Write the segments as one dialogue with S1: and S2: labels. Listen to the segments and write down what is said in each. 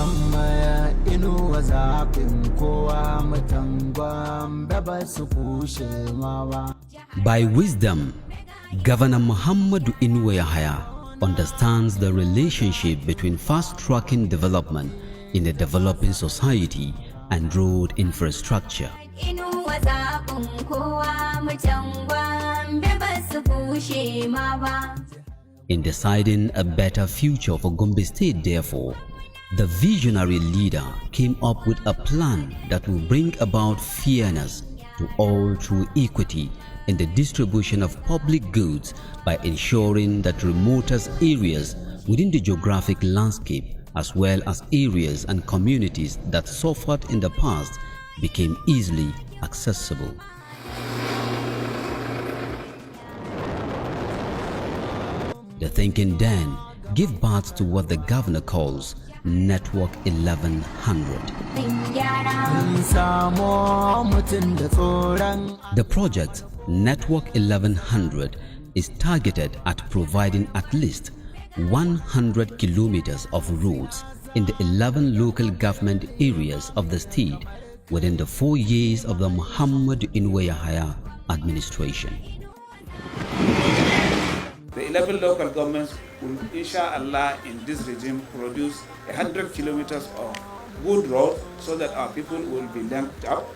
S1: Muhammadu Inuwa
S2: By wisdom, Governor Muhammadu Inuwa Yahaya understands the relationship between fast-tracking development in a developing society and road infrastructure. In deciding a better future for Gombe State, therefore, the visionary leader came up with a plan that will bring about fairness to all through equity in the distribution of public goods by ensuring that remotest areas within the geographic landscape, as well as areas and communities that suffered in the past, became easily accessible. The thinking then gave birth to what the governor calls Network 1100. The project Network 1100 is targeted at providing at least 100 kilometers of roads in the 11 local government areas of the state within the 4 years of the Muhammadu Inuwa Yahaya administration.
S3: The 11 local governments will, inshallah, in this regime produce 100 kilometers of good road so that our people will be linked up.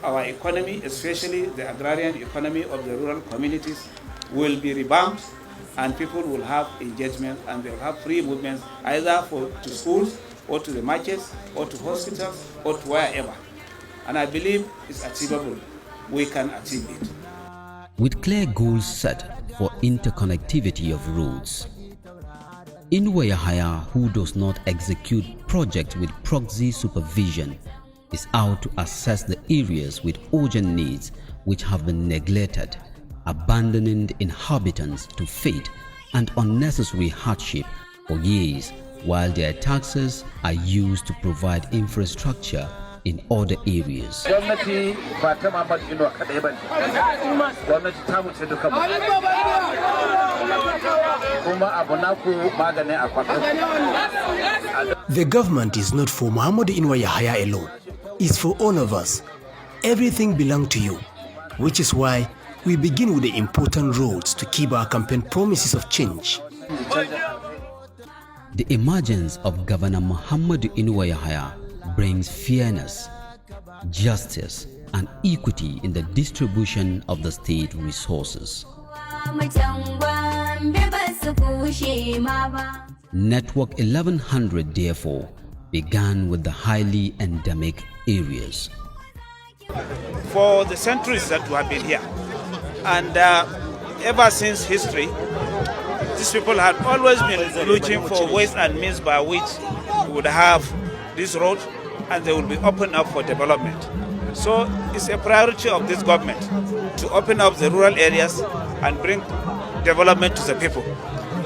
S3: Our economy, especially the agrarian economy of the rural communities, will be revamped, and people will have engagement and they will have free movements either to schools or to the markets or to hospitals or to wherever. And I believe it's achievable. We can achieve it.
S2: With clear goals set for interconnectivity of roads, Inuwa Yahaya, who does not execute projects with proxy supervision, is out to assess the areas with urgent needs which have been neglected, abandoning the inhabitants to fate and unnecessary hardship for years, while their taxes are used to provide infrastructure in other areas.
S4: The government is not for Muhammadu Inuwa Yahaya alone. It's for all of us. Everything belongs to you, which is why we begin with the important roads to keep our campaign promises of change.
S2: The emergence of Governor Muhammadu Inuwa Yahaya brings fairness, justice, and equity in the distribution of the state resources. Network 1100, therefore, began with the highly endemic areas.
S3: For the centuries that we have been here, and ever since history, these people had always been looking for ways and means by which we would have this road and they will be opened up for development. So it's a priority of this government to open up the rural areas and bring development to the people.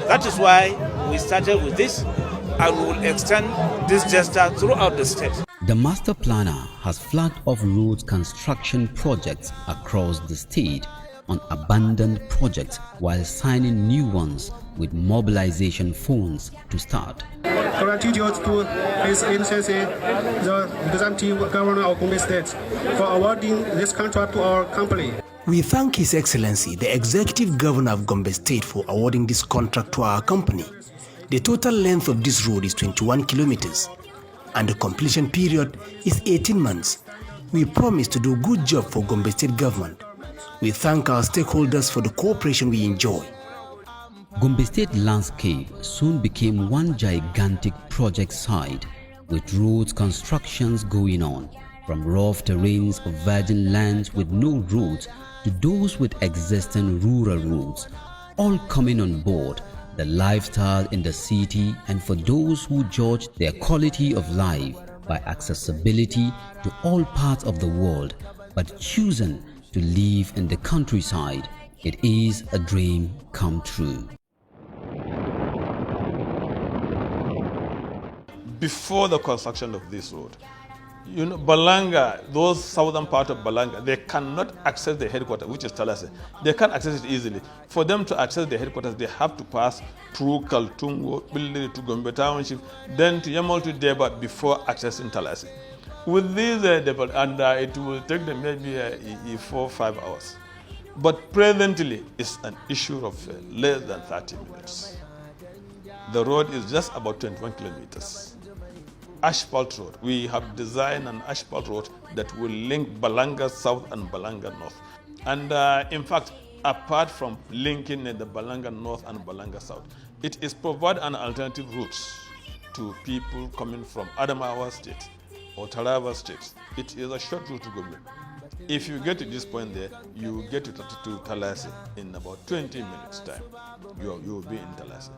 S3: That is why we started with this, and we will extend this gesture throughout the state.
S2: The master planner has flagged off road construction projects across the state on abandoned projects while signing new ones with mobilization funds to start.
S5: Gratitude to His Excellency, the Executive Governor of Gombe State, for awarding this contract to our company.
S4: We thank His Excellency, the Executive Governor of Gombe State, for awarding this contract to our company. The total length of this road is 21 kilometers and the completion period is 18 months. We promise to do a good job for Gombe State government. We thank our stakeholders for the cooperation we enjoy.
S2: Gombe State landscape soon became one gigantic project site with roads constructions going on, from rough terrains of virgin lands with no roads to those with existing rural roads, all coming on board the lifestyle in the city, and for those who judge their quality of life by accessibility to all parts of the world, but choosing to live in the countryside, it is a dream come true.
S6: Before the construction of this road,
S1: You know, Balanga, those southern part of Balanga, they cannot access the headquarters, which is Talase. They can't access it easily. For them to access the headquarters, they have to pass through Kaltungo, Billiri to Gombe Township, then to Yamal to Deba before accessing Talase. With these, it will take them maybe 4 or 5 hours. But presently, it's an issue of less than 30 minutes. The road is just about 21 kilometers. Asphalt road. We have designed an asphalt road that will link Balanga South and Balanga North. And in fact, apart from linking the Balanga North and Balanga South, it is provide an alternative route to people coming from Adamawa State or Taraba State. It is a short route to Gombe. If you get to this point there, you get to Talase in about 20 minutes time. You will be in Talase.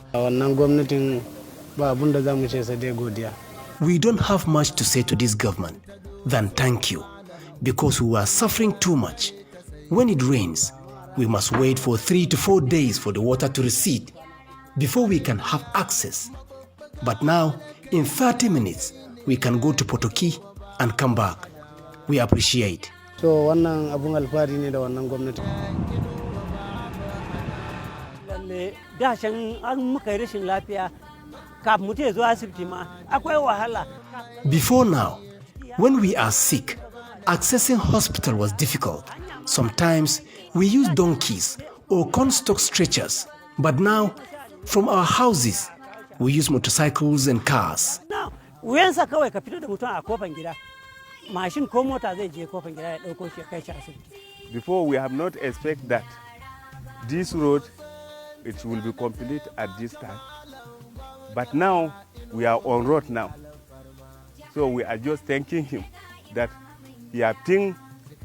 S4: We don't have much to say to this government than thank you, because we are suffering too much. When it rains, we must wait for 3 to 4 days for the water to recede before we can have access. But now, in 30 minutes, we can go to Potoki and come back. We appreciate.
S6: So wannan abun alfahari ne da wannan gwamnati. Lalle da shan an muka yi rashin lafiya kafin mutum ya zo asibiti ma akwai wahala.
S4: Before now, when we are sick, accessing hospital was difficult. Sometimes we use donkeys or cornstalk stretchers. But now, from our houses, we use motorcycles and cars.
S6: Now, wuyansa kawai ka fito da mutum a kofar gida. Mashin ko mota zai je kofar gida ya dauko shi kai shi asibiti.
S7: Before, we have not expected that this road it will be complete at this time. But now we are on road now. So we are just thanking him that he has think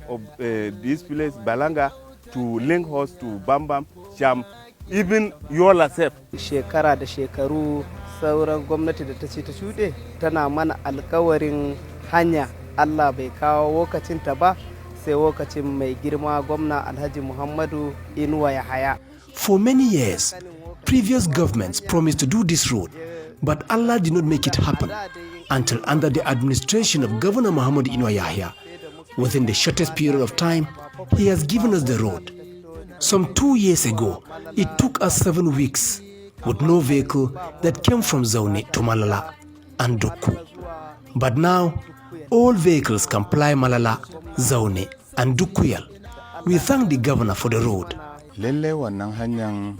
S7: of this place, Balanga, to link us to Bambam, Sham, even Yola Sef.
S8: Shekara da shekaru sauran gwamnati da ta ce ta shuɗe tana mana alkawarin hanya. Allah bai kawo lokacin ta ba sai lokacin mai girma gwamna Alhaji Muhammadu Inuwa Yahaya.
S4: For many years, previous governments promised to do this road, but Allah did not make it happen until under the administration of Governor Muhammadu Inuwa Yahaya. Within the shortest period of time, he has given us the road. Some 2 years ago, it took us 7 weeks with no vehicle that came from Zaune to Malala and Doku. But now, all vehicles can ply Malala, Zaune and Dukuyal. We thank the governor for the road.
S9: Lalle wannan hanyar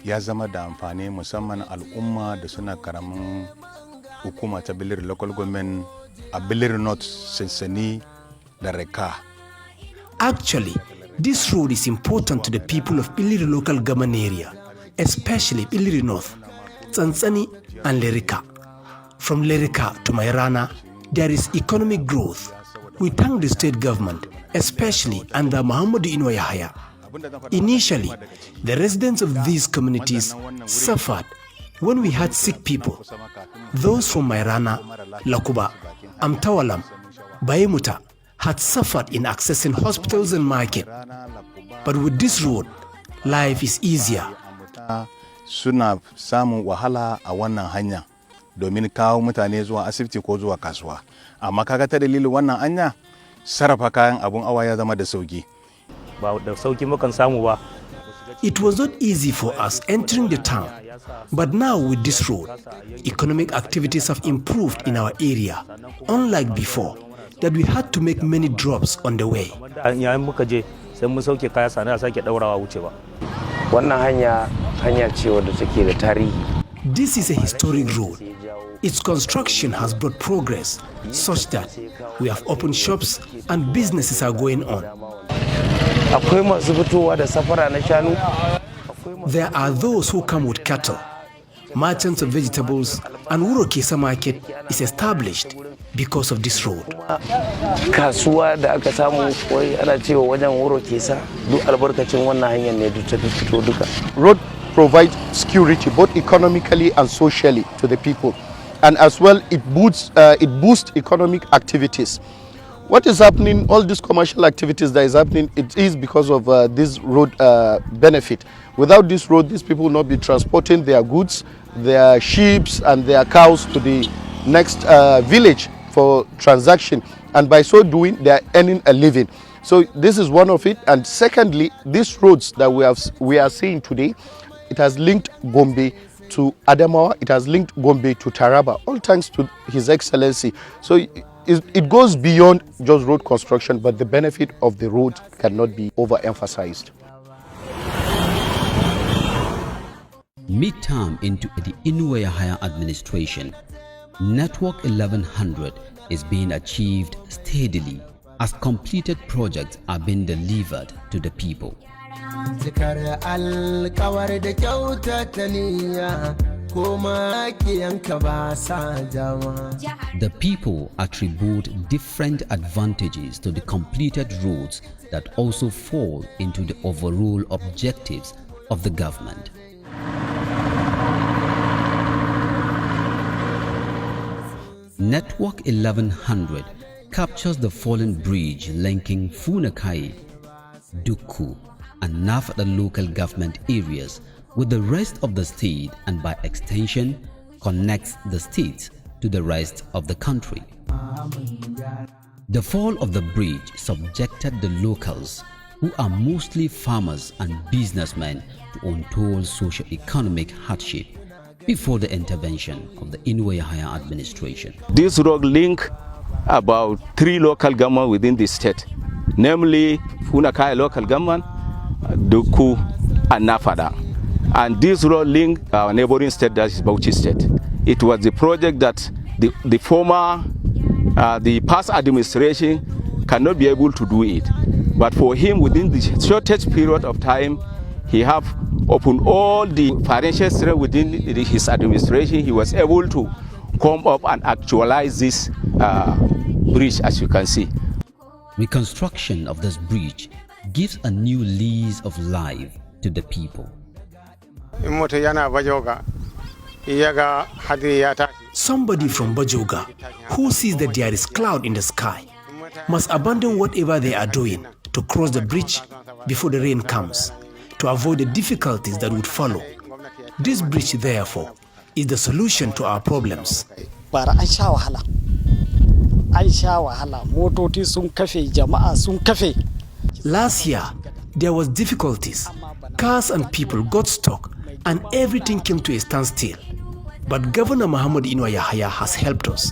S9: ya zama da amfani musamman al'umma da suna karamin hukuma ta Billiri local government a Billiri North Sansani da Reka.
S4: Actually, this road is important to the people of Billiri local government area, especially Billiri North, Sansani and Lerika. From Lerika to Mairana, there is economic growth. We thank the state government, especially under Muhammadu Inuwa Yahaya. Initially, the residents of these communities suffered when we had sick people. Those from Mairana, Lakuba, Amtawalam, Bayemuta had suffered in accessing hospitals and market. But with this road, life is easier.
S9: Suna samun wahala a wannan hanya domin kawo mutane zuwa asibiti ko zuwa kasuwa. Amma kaga ta dalilin wannan hanya sarrafa kayan abun awa ya zama da sauki.
S4: It was not easy for us entering the town, but now with this road, economic activities have improved in our area, unlike before, that we had to make many drops on the way. This is a historic road. Its construction has brought progress such that we have opened shops and businesses are going on. There are those who come with cattle. Merchants of vegetables and Wuro Kesa market is established because of this road.
S10: Road provides security both economically and socially to the people, and as well it boosts economic activities. What is happening, all these commercial activities that is happening, it is because of this road benefit. Without this road, these people will not be transporting their goods, their sheep and their cows to the next village for transaction. and by so doing they are earning a living. So this is one of it. And secondly, these roads that we are seeing today, it has linked Gombe to Adamawa, it has linked Gombe to Taraba, all thanks to His Excellency. So it goes beyond just road construction, but the benefit of the road cannot be overemphasized.
S2: Mid-term into the Inuwa Yahaya administration, Network 1100 is being achieved steadily as completed projects are being delivered to the people. The people attribute different advantages to the completed roads that also fall into the overall objectives of the government. Network 1100 captures the fallen bridge linking Funakai, Duku, and Nafada local government areas with the rest of the state, and by extension connects the state to the rest of the country. The fall of the bridge subjected the locals, who are mostly farmers and businessmen, to untold socio-economic hardship before the intervention of the Inuwa Yahaya administration.
S7: This road link about 3 local governments within the state, namely Funakai local government, Duku, and Nafada. And this road link our neighboring state, that is Bauchi state. It was the project that the former, the past administration cannot be able to do it. But for him, within the shortest period of time, he have opened all the financial strength within his administration. He was able to come up and actualize this bridge, as you can see.
S2: Reconstruction of this bridge gives a new lease of life to the people.
S4: Somebody from Bajoga who sees that there is cloud in the sky must abandon whatever they are doing to cross the bridge before the rain comes, to avoid the difficulties that would follow. This bridge, therefore, is the solution to our problems. Last year, there was difficulties. Cars and people got stuck and everything came to a standstill. But Governor Muhammadu Inuwa Yahaya has helped us.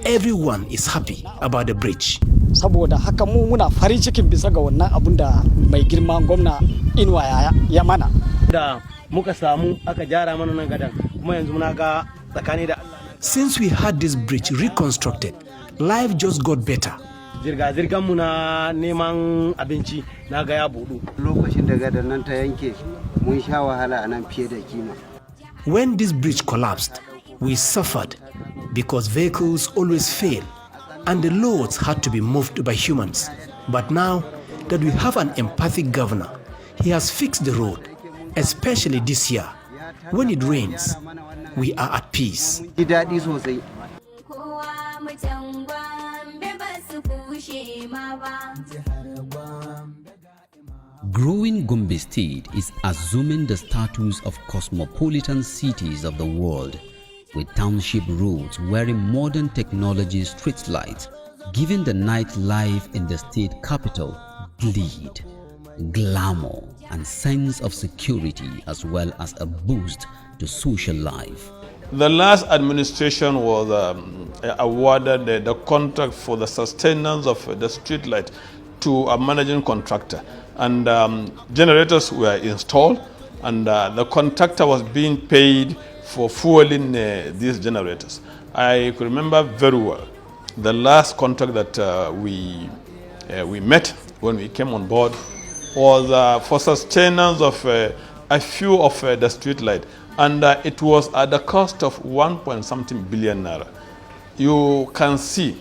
S4: Everyone is happy about the bridge.
S11: Saboda haka mu muna farin cikin bisa ga wannan abun da mai girma gwamna Inuwa ya mana. Da muka samu aka gyara mana nan gadan kuma yanzu muna ga tsakani da Allah.
S4: Since we had this bridge reconstructed, life just got better.
S11: Zirga-zirgan mu na neman abinci na ga ya budu.
S12: Lokacin da gadan nan ta yanke mun sha wahala anan fiye da kima.
S4: When this bridge collapsed, we suffered because vehicles always fail and the loads had to be moved by humans. But now that we have an empathic governor, he has fixed the road, especially this year. When it rains, we are at peace.
S2: Growing Gombe State is assuming the status of cosmopolitan cities of the world, with township roads wearing modern technology street lights, giving the nightlife in the state capital glide, glamour, and sense of security, as well as a boost to social life.
S1: The last administration was awarded the contract for the sustenance of the street light to a managing contractor, and generators were installed, and the contractor was being paid for fueling these generators. I could remember very well the last contract that we met when we came on board was for sustenance of a few of the street light, and it was at the cost of 1.something billion naira. You can see,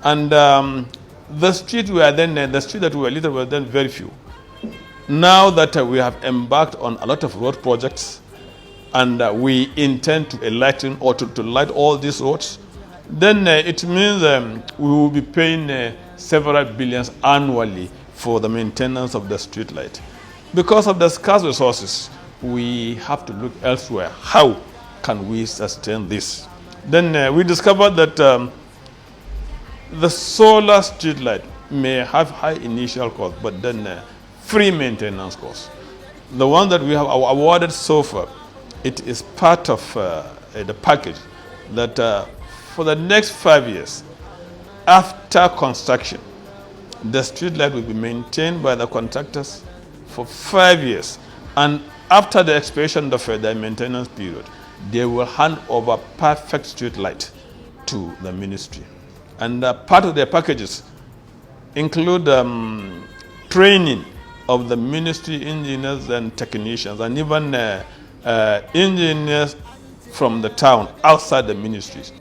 S1: and the street were then the street that we were little were then very few. Now that we have embarked on a lot of road projects, and we intend to enlighten or to light all these roads, then it means we will be paying several billions annually for the maintenance of the street light. Because of the scarce resources, we have to look elsewhere. How can we sustain this? Then we discovered that The solar street light may have high initial cost, but then free maintenance cost. The one that we have awarded so far, it is part of the package that for the next 5 years, after construction, the street light will be maintained by the contractors for 5 years. And after the expiration of the maintenance period, they will hand over perfect street light to the ministry. And part of their packages include training of the ministry engineers and technicians, and even engineers from the town outside the ministries.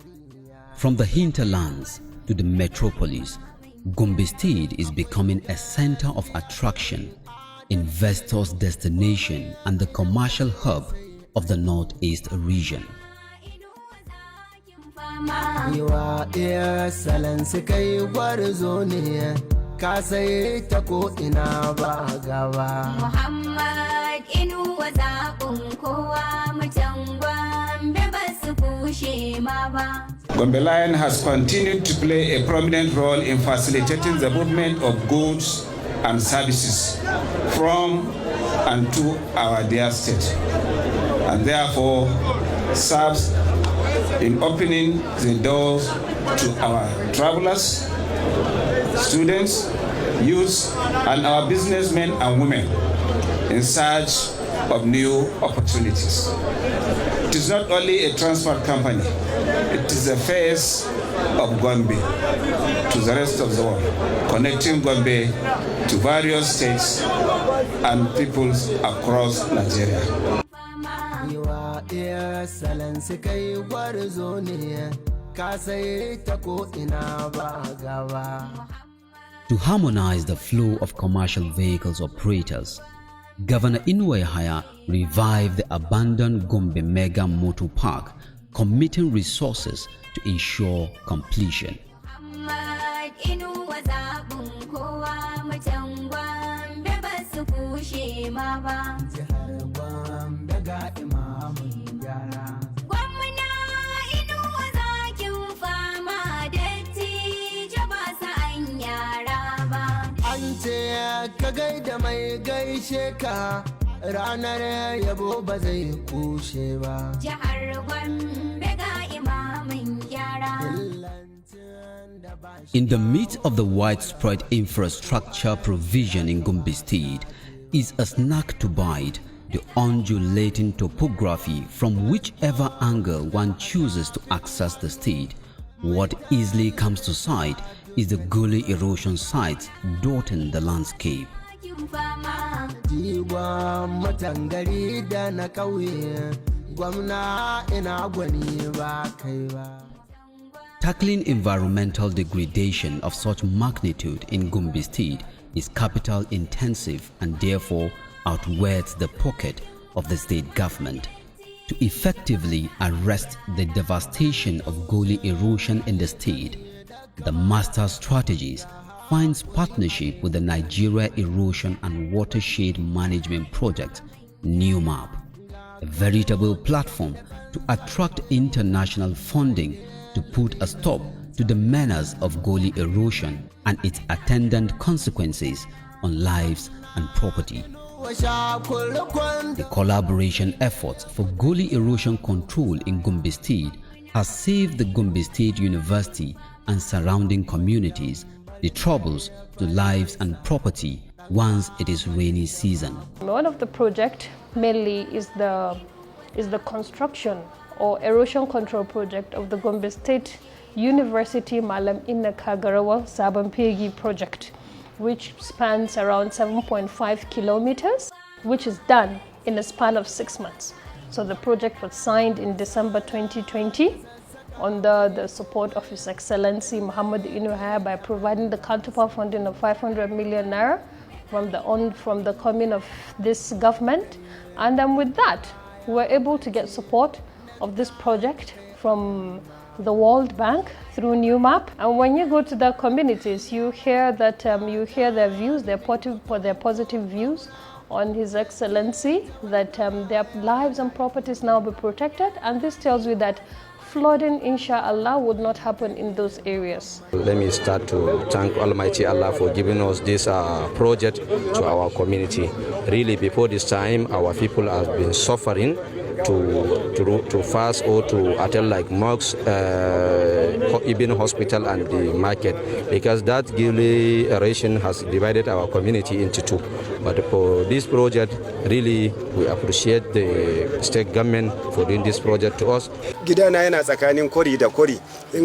S2: From the hinterlands to the metropolis, Gombe State is becoming a center of attraction, investors' destination, and the commercial hub of the Northeast region.
S13: Muhammadu Inuwa
S14: Gombe Line has continued to play a prominent role in facilitating the movement of goods and services from and to our dear state, and therefore serves in opening the doors to our travelers, students, youths, and our businessmen and women in search of new opportunities. It is not only a transport company, it is the face of Gombe to the rest of the world, connecting Gombe to various states and peoples across Nigeria.
S2: To harmonize the flow of commercial vehicles operators, Governor Inuwa Yahaya revived the abandoned Gombe Mega Motor Park, committing resources to ensure completion. In the midst of the widespread infrastructure provision in Gombe State is a snack to bite, the undulating topography from whichever angle one chooses to access the state. What easily comes to sight is the gully erosion sites dotting the landscape. Tackling environmental degradation of such magnitude in Gombe State is capital intensive and therefore outweighs the pocket of the state government. To effectively arrest the devastation of gully erosion in the state, the Master Strategies finds partnership with the Nigeria Erosion and Watershed Management Project, NEWMAP, a veritable platform to attract international funding to put a stop to the menace of gully erosion and its attendant consequences on lives and property. The collaboration efforts for gully erosion control in Gombe State has saved the Gombe State University and surrounding communities the troubles to lives and property once it is rainy season.
S15: One of the projects mainly is the construction or erosion control project of the Gombe State University Malam Inna Kagarawa Sabampegi project, which spans around 7.5 kilometers, which is done in a span of 6 months. So the project was signed in December 2020 under the support of His Excellency Muhammadu Inuwa Yahaya by providing the counterpart funding of 500 million naira from the coming of this government. And then with that, we were able to get support of this project from the World Bank through NEWMAP. And when you go to the communities, you hear that you hear their views, their positive views on His Excellency, that their lives and properties now be protected. And this tells you that flooding, inshallah, would not happen in those areas.
S16: Let me start to thank Almighty Allah for giving us this project to our community. Really, before this time, our people have been suffering to fast or to attend like mosques, even hospital and the market, because that daily ration has divided our community into two. But for this project, really, we appreciate the state government for doing this project to us.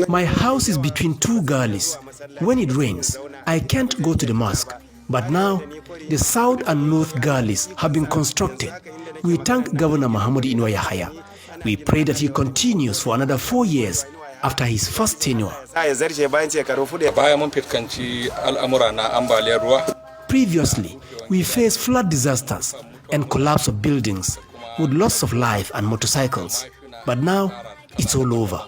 S4: My house is between two gullies. When it rains, I can't go to the mosque. But now, the south and north gullies have been constructed. We thank Governor Muhammadu Inuwa Yahaya. We pray that he continues for another 4 years after his first tenure. Previously, we faced flood disasters and collapse of buildings with loss of life and motorcycles. But now, it's all over.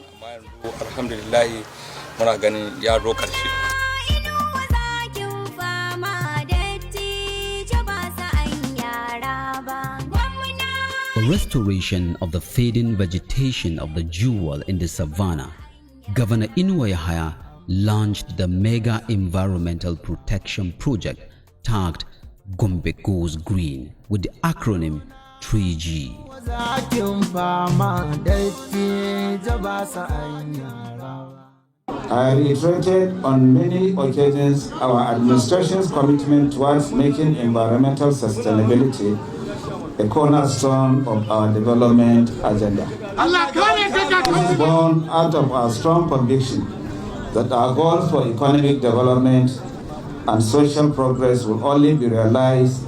S2: For restoration of the fading vegetation of the jewel in the savannah, Governor Inuwa Yahaya launched the mega environmental protection project tagged Gombe Goes Green with the acronym 3G.
S14: I reiterated on many occasions our administration's commitment towards making environmental sustainability a cornerstone of our development agenda. This is born out of our strong conviction that our goals for economic development and social progress will only be realized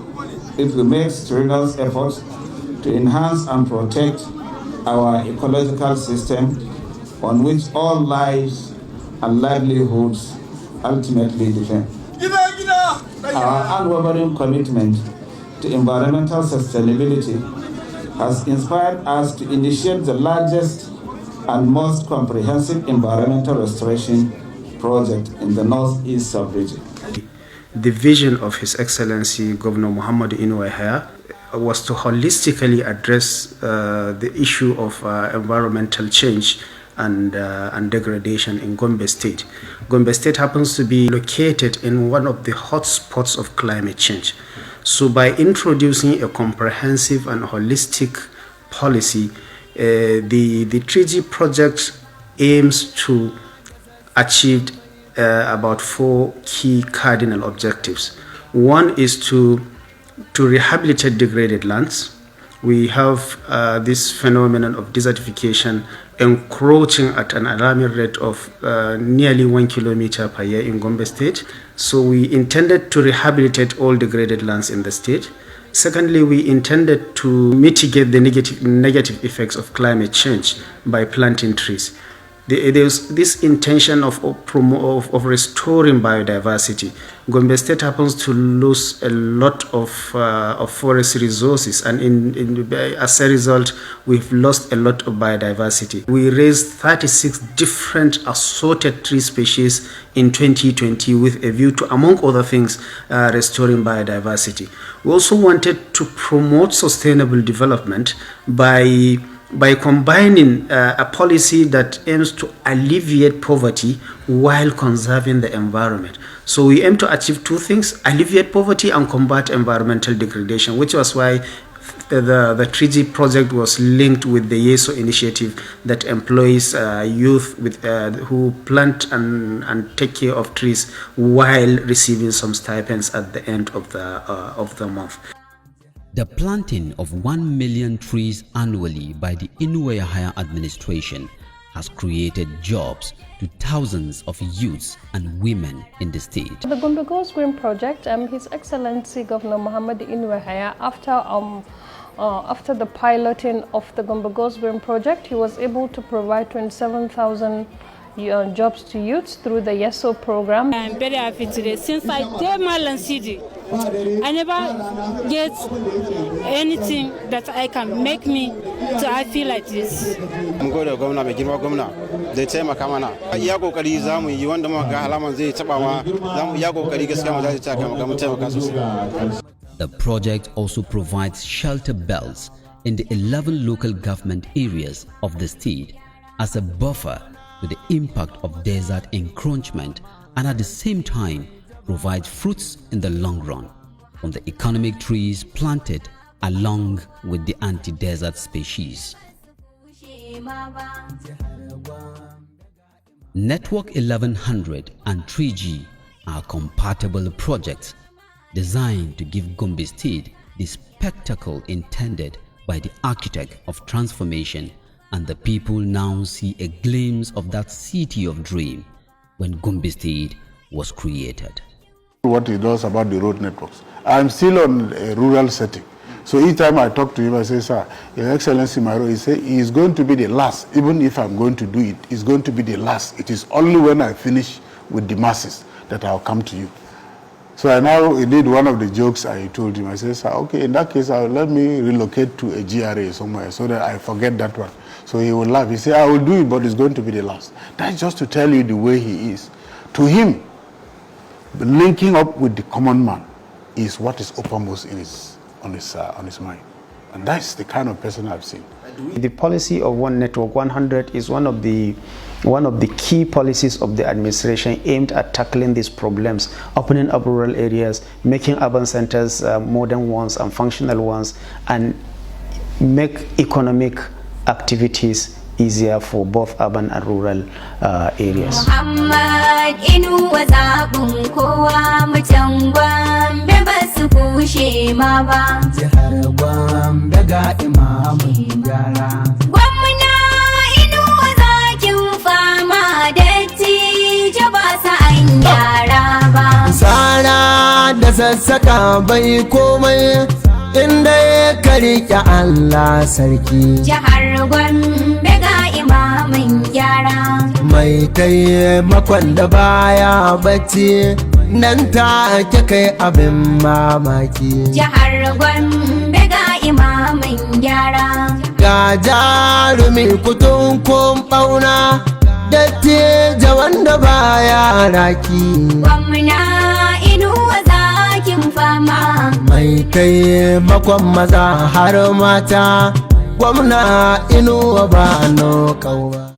S14: if we make strenuous efforts to enhance and protect our ecological system on which all lives and livelihoods ultimately depend. Our unwavering commitment to environmental sustainability has inspired us to initiate the largest and most comprehensive environmental restoration project in the northeast sub-region.
S17: The vision of His Excellency Governor Muhammadu Inuwa Yahaya was to holistically address the issue of environmental change and degradation in Gombe State. Gombe State happens to be located in one of the hotspots of climate change. So by introducing a comprehensive and holistic policy, the 3G project aims to achieve about 4 key cardinal objectives. One is to rehabilitate degraded lands. We have this phenomenon of desertification encroaching at an alarming rate of nearly 1 kilometer per year in Gombe State. So we intended to rehabilitate all degraded lands in the state. Secondly, we intended to mitigate the negative effects of climate change by planting trees. There's this intention of restoring biodiversity. Gombe State happens to lose a lot of forest resources, and as a result, we've lost a lot of biodiversity. We raised 36 different assorted tree species in 2020 with a view to, among other things, restoring biodiversity. We also wanted to promote sustainable development by combining a policy that aims to alleviate poverty while conserving the environment. So we aim to achieve 2 things: alleviate poverty and combat environmental degradation, which was why the 3G project was linked with the YESO initiative that employs youth who plant and take care of trees while receiving some stipends at the end of the month.
S2: The planting of 1 million trees annually by the Inuwa Yahaya administration has created jobs to thousands of youths and women in the state.
S15: The Gombe Goes Green project, His Excellency Governor Muhammadu Inuwa Yahaya, after the piloting of the Gombe Goes Green project, he was able to provide 27,000 jobs to youths through the YESO program.
S18: I'm very happy today. Since I came to Malan City, I never get anything that I can make me to I feel like this.
S19: I'm going to governor, mai girma gwamna da taimaka mana. Ya kokari zamu yi wanda muka ga halaman zai taba ma zamu ya kokari gaskiya mu zai taimaka sosai.
S2: The project also provides shelter belts in the 11 local government areas of the state as a buffer to the impact of desert encroachment, and at the same time provide fruits in the long run from the economic trees planted along with the anti-desert species. Network 1100 and 3G are compatible projects designed to give Gombe State the spectacle intended by the architect of transformation, and the people now see a glimpse of that city of dream when Gombe State was created.
S20: What he does about the road networks. I'm still on a rural setting. So each time I talk to him, I say, sir, Your Excellency, my road, he says, he is going to be the last. Even if I'm going to do it, it's going to be the last. It is only when I finish with the masses that I'll come to you. So I now did one of the jokes I told him. I said, sir, okay, in that case, let me relocate to a GRA somewhere so that I forget that one. So he will laugh. He said, I will do it, but it's going to be the last. That's just to tell you the way he is. To him, linking up with the common man is what is uppermost in on his mind. And that's the kind of person I've seen.
S17: The policy of One Network 100 is one of the key policies of the administration aimed at tackling these problems, opening up rural areas, making urban centers modern ones and functional ones, and make economic activities easier for both urban and rural areas.
S13: Muhammadu Inuwa kowa mutan Gombe ba su kushe ma ba. Jihar Gombe ga imamun gyara. Gwamna Inuwa zakin fama dattijo ba sa an gyara ba.
S21: Sara da sassaka bai komai inda ya karike Allah sarki.
S13: Jihar Gombe ga imamin gyara.
S21: Mai taimakon da baya bacci nan take kai abin mamaki.
S13: Jihar Gombe ga imamin gyara.
S21: Ga jarumi kutun kun bauna dattijo wanda baya raki.
S13: Gwamna Inuwa zakin fama.
S21: Mai taimakon maza har mata, gwamna Inuwa ba no kauwa.